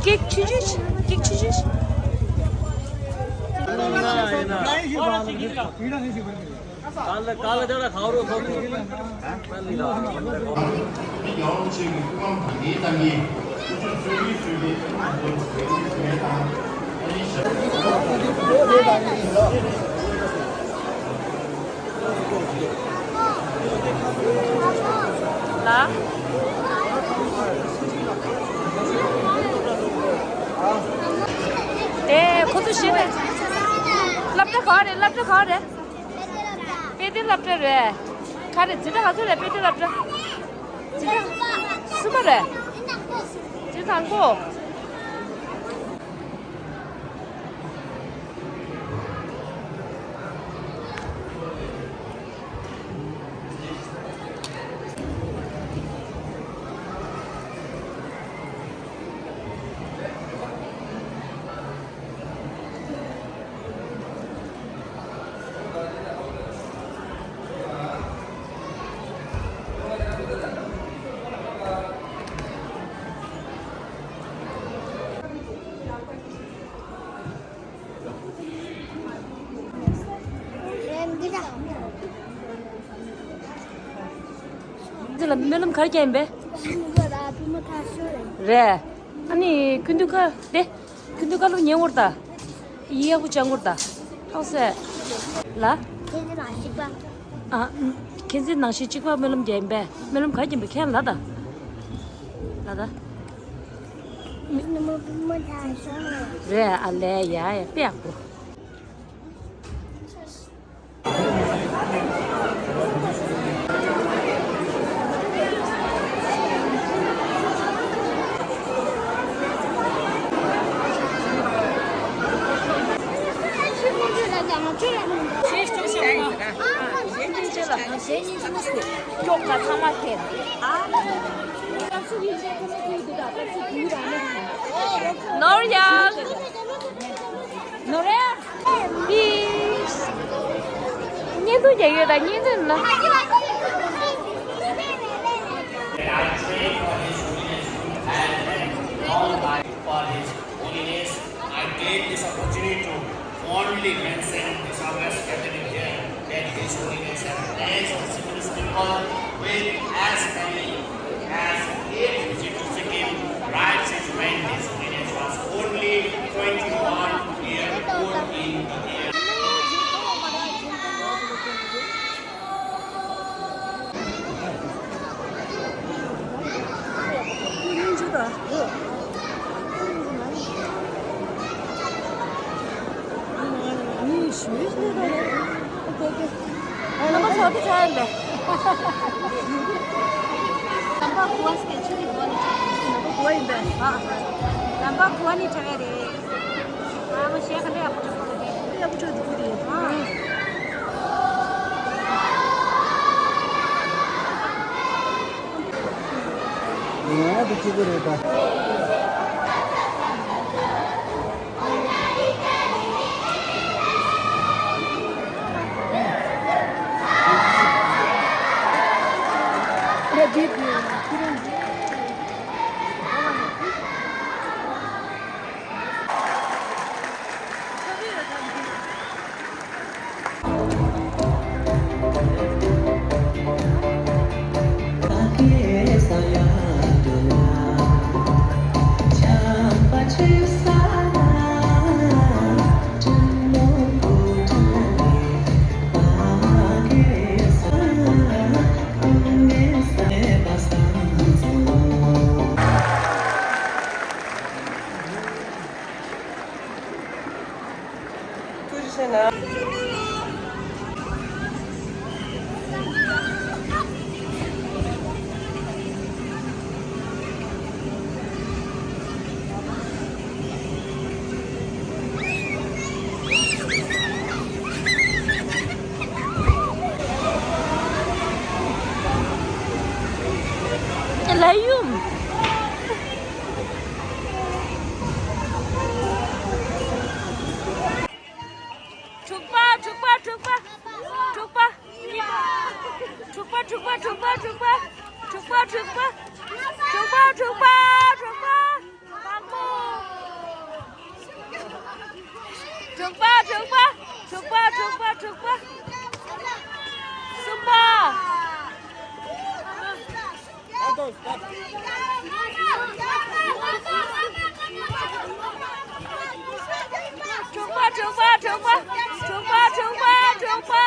Kek çücüş. Kek çücüş. La. Để cô tôi xin này. Lắp nó khó đấy. Bé đi lắp rồi. Khai để chỉ là bé đi lắp rồi. Chỉ là super đấy. Chỉ thằng cô. 이제 면은 가르쳐 임배. 그래. 아니 근데 네. 근데 가로 영어다. 이해하고 장어다. 하우스. 라? 걔는 아시바. 아, 걔네 낚시 찍고 면은 임배. 면은 가르쳐 임배. 걔는 나다. 너무 부모 다 있어. 그래. 알래. 야, 빼고. 노래야. 노래. 비스. 얘도 얘기다. 얘는 나. For His holiness, I take this opportunity to fondly mention this August gathering here that His holiness has blessed the Sikh people with as many as 8 visits to Sikkim. Right since when His holiness was only 21 years old in the year. 너무 저도 잘한대. 남바 구하시게 처리 구하니. 구워인데. 남바 구하니 처리해. 아무 시간 내가 붙여서 내가 붙여도 그래. 붙이고 그러다. Layum. Cukpa. Kamu. 정바 정바 정바 정바 정바 승바 정바 정바 정바 정바 정바 정바 정바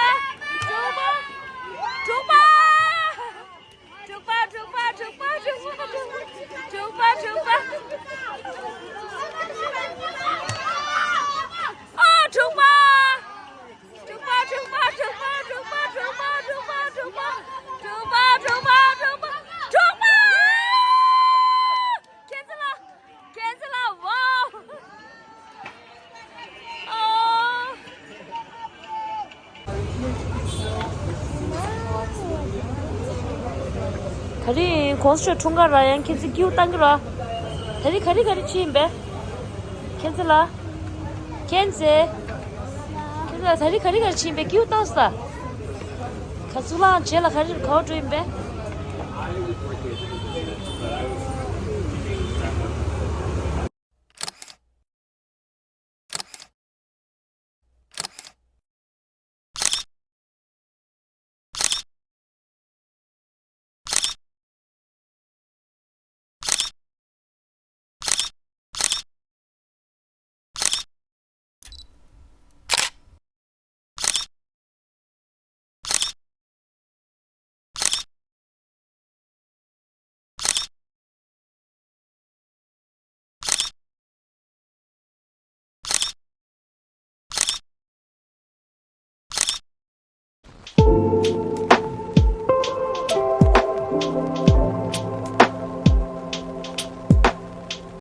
다리 공수 총괄라 양 캔슬 기우 당겨라 다리 가리 치임배 캔슬라 캔슬 다리 가리 치임배 기우 당스다 가수랑 제라 가리 거주임배